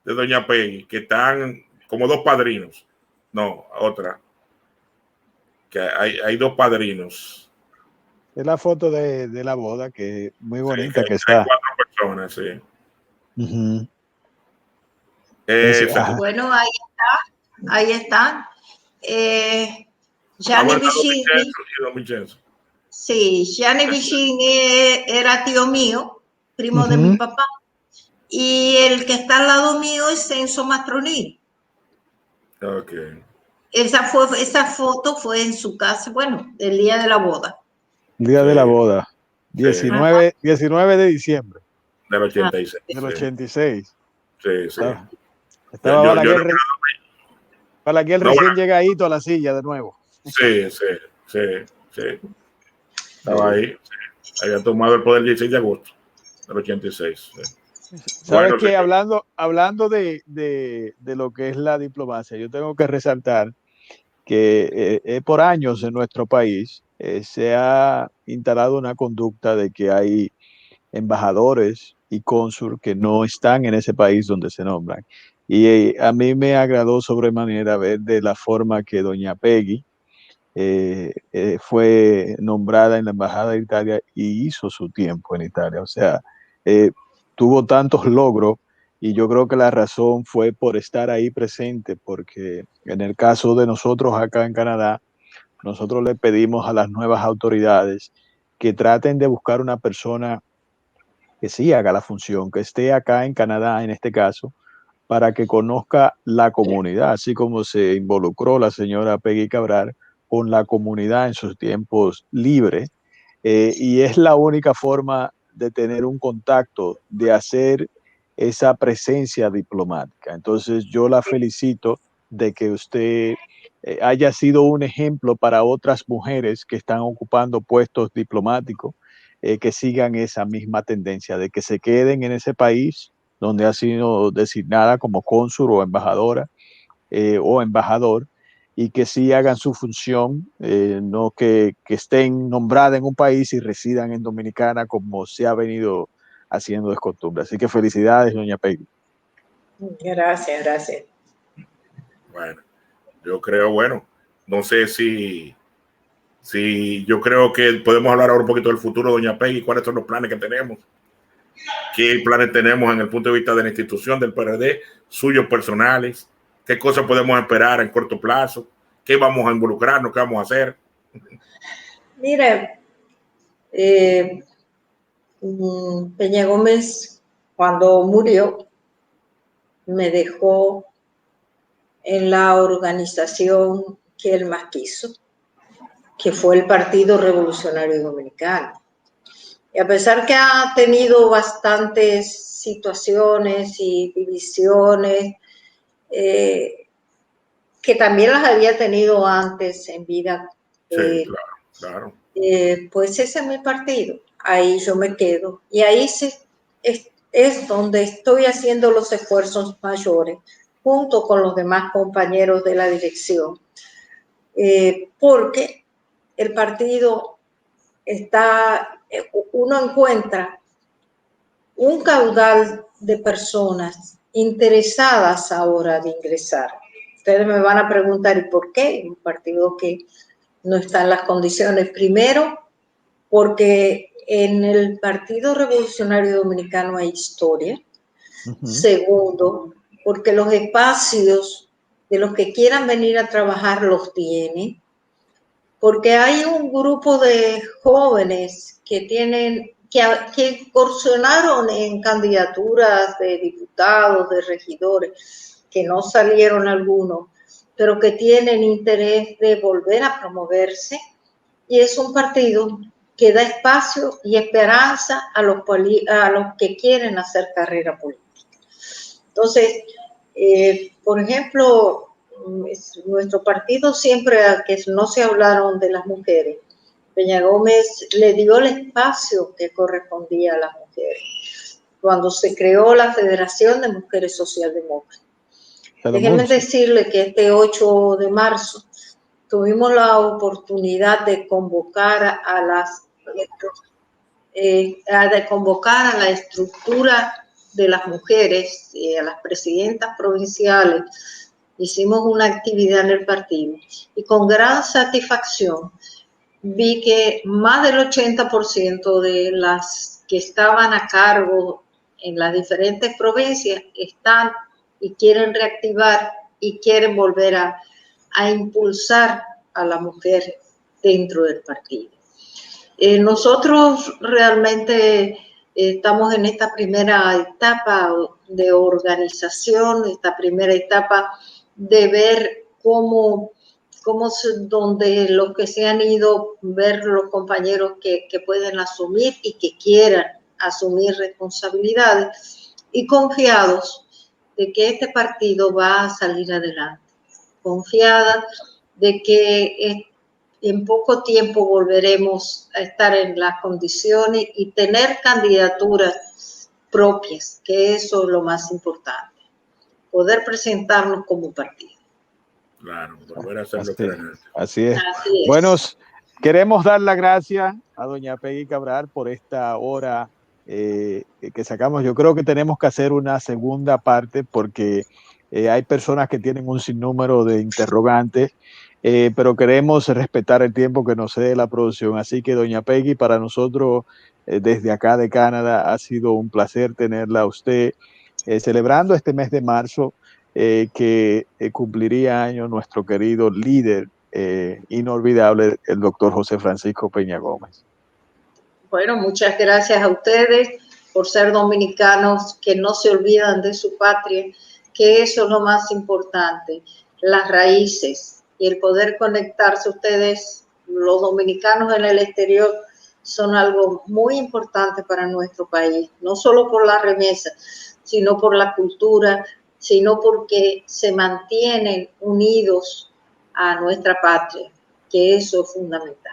doña Peggy, que están como dos padrinos. No, otra. Que hay dos padrinos. Es la foto de la boda, que es muy bonita, sí, que está. Hay 4 personas, sí. Bueno, ahí está. Gianni Vicini. Sí, Gianni Vicini era tío mío, primo de mi papá. Y el que está al lado mío es Enzo Mastrolilli. Okay. Esa foto fue en su casa, bueno, el día de la boda. Día de la boda. 19 de diciembre. Del 86. Del 86. Sí, sí. Estaba Balaguer recién llegadito a la silla de nuevo. Sí. Estaba ahí. Sí. Había tomado el poder el 16 de agosto del 86. Sí. ¿Sabes Bueno, qué? señor. Hablando de lo que es la diplomacia, yo tengo que resaltar que por años en nuestro país se ha instalado una conducta de que hay embajadores y cónsul que no están en ese país donde se nombran. Y a mí me agradó sobremanera ver de la forma que doña Peggy fue nombrada en la Embajada de Italia y hizo su tiempo en Italia. O sea, eh, tuvo tantos logros y yo creo que la razón fue por estar ahí presente, porque en el caso de nosotros acá en Canadá, nosotros le pedimos a las nuevas autoridades que traten de buscar una persona que sí haga la función, que esté acá en Canadá en este caso, para que conozca la comunidad, así como se involucró la señora Peggy Cabral con la comunidad en sus tiempos libres. Y es la única forma de tener un contacto, de hacer esa presencia diplomática. Entonces yo la felicito de que usted haya sido un ejemplo para otras mujeres que están ocupando puestos diplomáticos, que sigan esa misma tendencia, de que se queden en ese país donde ha sido designada como cónsul o embajadora o embajador, y que sí hagan su función, no que estén nombradas en un país y residan en Dominicana como se ha venido haciendo de costumbre. Así que felicidades, doña Peggy. Gracias. Bueno, yo creo, no sé si yo creo que podemos hablar ahora un poquito del futuro, doña Peggy, cuáles son los planes que tenemos, qué planes tenemos en el punto de vista de la institución del PRD, suyos personales, qué cosas podemos esperar en corto plazo, qué vamos a involucrarnos, qué vamos a hacer. Mire, Peña Gómez, cuando murió, me dejó en la organización que él más quiso, que fue el Partido Revolucionario Dominicano. Y a pesar que ha tenido bastantes situaciones y divisiones, que también las había tenido antes en vida, Sí, claro. pues ese es mi partido. Ahí yo me quedo. Y ahí es donde estoy haciendo los esfuerzos mayores, junto con los demás compañeros de la dirección, porque el partido uno encuentra un caudal de personas interesadas ahora de ingresar. Ustedes me van a preguntar, ¿y por qué? Un partido que no está en las condiciones. Primero, porque en el Partido Revolucionario Dominicano hay historia. Segundo, porque los espacios de los que quieran venir a trabajar los tienen. Porque hay un grupo de jóvenes que incursionaron en candidaturas de diputados, de regidores, que no salieron algunos, pero que tienen interés de volver a promoverse, y es un partido que da espacio y esperanza a los que quieren hacer carrera política. Entonces, por ejemplo, nuestro partido siempre, que no se hablaron de las mujeres, Peña Gómez le dio el espacio que correspondía a las mujeres cuando se creó la Federación de Mujeres Socialdemócratas. Déjenme decirle que este 8 de marzo tuvimos la oportunidad de convocar a la estructura de las mujeres, a las presidentas provinciales. Hicimos una actividad en el partido y con gran satisfacción vi que más del 80% de las que estaban a cargo en las diferentes provincias están y quieren reactivar y quieren volver a impulsar a la mujer dentro del partido. Nosotros realmente estamos en esta primera etapa de organización, esta primera etapa de ver donde los que se han ido, ver los compañeros que pueden asumir y que quieran asumir responsabilidades, y confiados de que este partido va a salir adelante, confiada de que en poco tiempo volveremos a estar en las condiciones y tener candidaturas propias, que eso es lo más importante, poder presentarnos como partido. Claro, volver a hacer lo que era antes. Así es. Así es. Bueno, queremos dar las gracias a doña Peggy Cabral por esta hora que sacamos. Yo creo que tenemos que hacer una segunda parte porque hay personas que tienen un sinnúmero de interrogantes, pero queremos respetar el tiempo que nos cede la producción. Así que doña Peggy, para nosotros desde acá de Canadá ha sido un placer tenerla a usted celebrando este mes de marzo que cumpliría año nuestro querido líder inolvidable, el doctor José Francisco Peña Gómez. Bueno, muchas gracias a ustedes por ser dominicanos que no se olvidan de su patria, que eso es lo más importante, las raíces y el poder conectarse. Ustedes, los dominicanos en el exterior, son algo muy importante para nuestro país, no solo por la remesa, sino por la cultura, sino porque se mantienen unidos a nuestra patria, que eso es fundamental.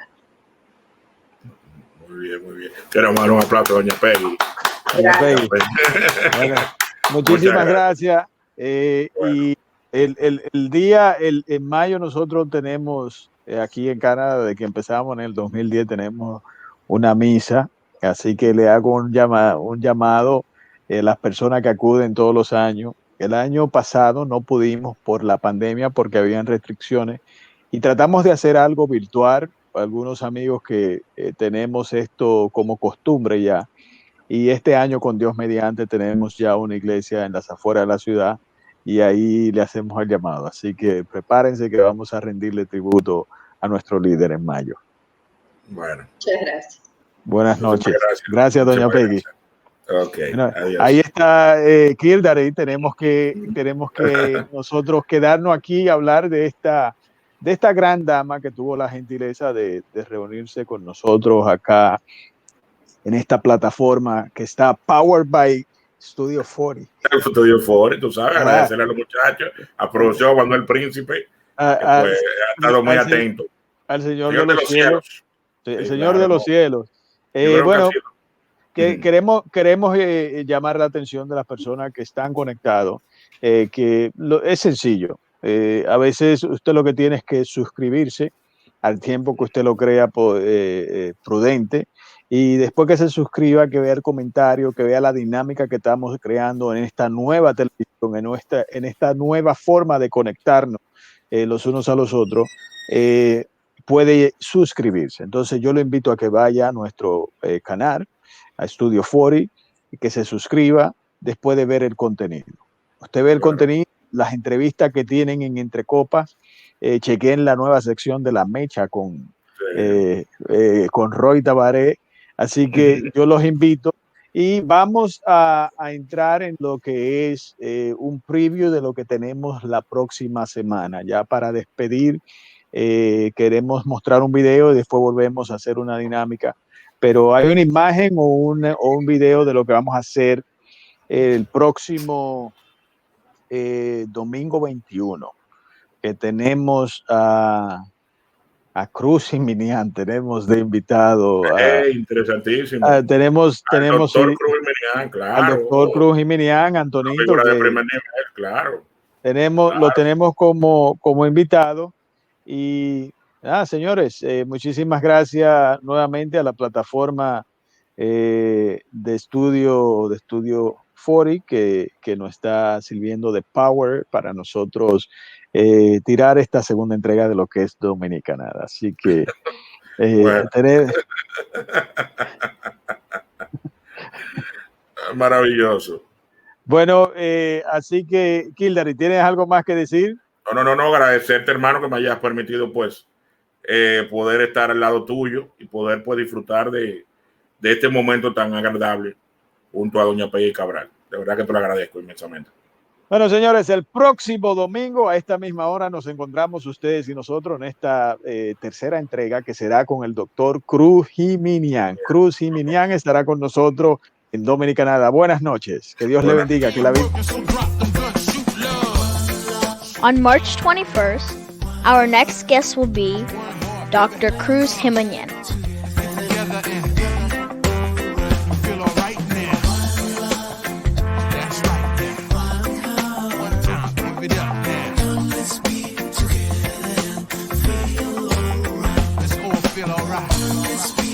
Muy bien, muy bien. Quiero dar un aplauso a doña Peggy. Doña Peggy. Bueno, muchísimas gracias. Bueno. Y el día, en mayo nosotros tenemos aquí en Canadá, desde que empezamos en el 2010, tenemos una misa, así que le hago un llamado a las personas que acuden todos los años. El año pasado no pudimos por la pandemia porque habían restricciones y tratamos de hacer algo virtual. Algunos amigos que tenemos esto como costumbre ya, y este año con Dios mediante tenemos ya una iglesia en las afueras de la ciudad y ahí le hacemos el llamado, así que prepárense que vamos a rendirle tributo a nuestro líder en mayo. Bueno. Muchas gracias. Buenas noches. Gracias doña Peggy. Okay, bueno, adiós. ahí está Kildare. Tenemos que nosotros quedarnos aquí y hablar de esta gran dama que tuvo la gentileza de reunirse con nosotros acá en esta plataforma que está powered by Studio 40. El Studio 40, tú sabes, agradecerle a los muchachos, a profesor Manuel Príncipe, que ha estado muy atento. Al Señor de los cielos. Sí, el Señor de los cielos. Bueno, queremos llamar la atención de las personas que están conectados, que es sencillo. A veces usted lo que tiene es que suscribirse al tiempo que usted lo crea prudente, y después que se suscriba, que vea el comentario, que vea la dinámica que estamos creando en esta nueva televisión, en esta nueva forma de conectarnos los unos a los otros, puede suscribirse. Entonces yo lo invito a que vaya a nuestro canal, a Studio 40, y que se suscriba después de ver el contenido. Usted ve el contenido, las entrevistas que tienen en Entre Copas, chequen la nueva sección de La Mecha con Roy Tabaré. Así que yo los invito y vamos a entrar en lo que es un preview de lo que tenemos la próxima semana. Ya para despedir, queremos mostrar un video y después volvemos a hacer una dinámica. Pero hay una imagen o un video de lo que vamos a hacer el próximo domingo 21, que tenemos a Cruz Jiminián, tenemos de invitado interesantísimo. Tenemos doctor Cruz Jiminián, claro. Al doctor Cruz Jiminián, Antonito, de primer nivel, claro. Lo tenemos como invitado. Y señores, muchísimas gracias nuevamente a la plataforma de Studio 40 que nos está sirviendo de power para nosotros tirar esta segunda entrega de lo que es Dominicanada. Así que maravilloso. Bueno, así que Kildare, ¿tienes algo más que decir? No, agradecerte, hermano, que me hayas permitido pues poder estar al lado tuyo y poder pues disfrutar de este momento tan agradable junto a doña Peggy Cabral. De verdad que te lo agradezco inmensamente. Bueno, señores, el próximo domingo a esta misma hora nos encontramos ustedes y nosotros en esta tercera entrega que será con el doctor Cruz Jiminián. Cruz Jiminián estará con nosotros en Dominicanada. Buenas noches. Que Dios le bendiga. Que la vida. On March 21st, our next guest will be Dr. Cruz Jimenez. Together and we feel alright now. That's right now. One time, give it up now. Let's all feel alright.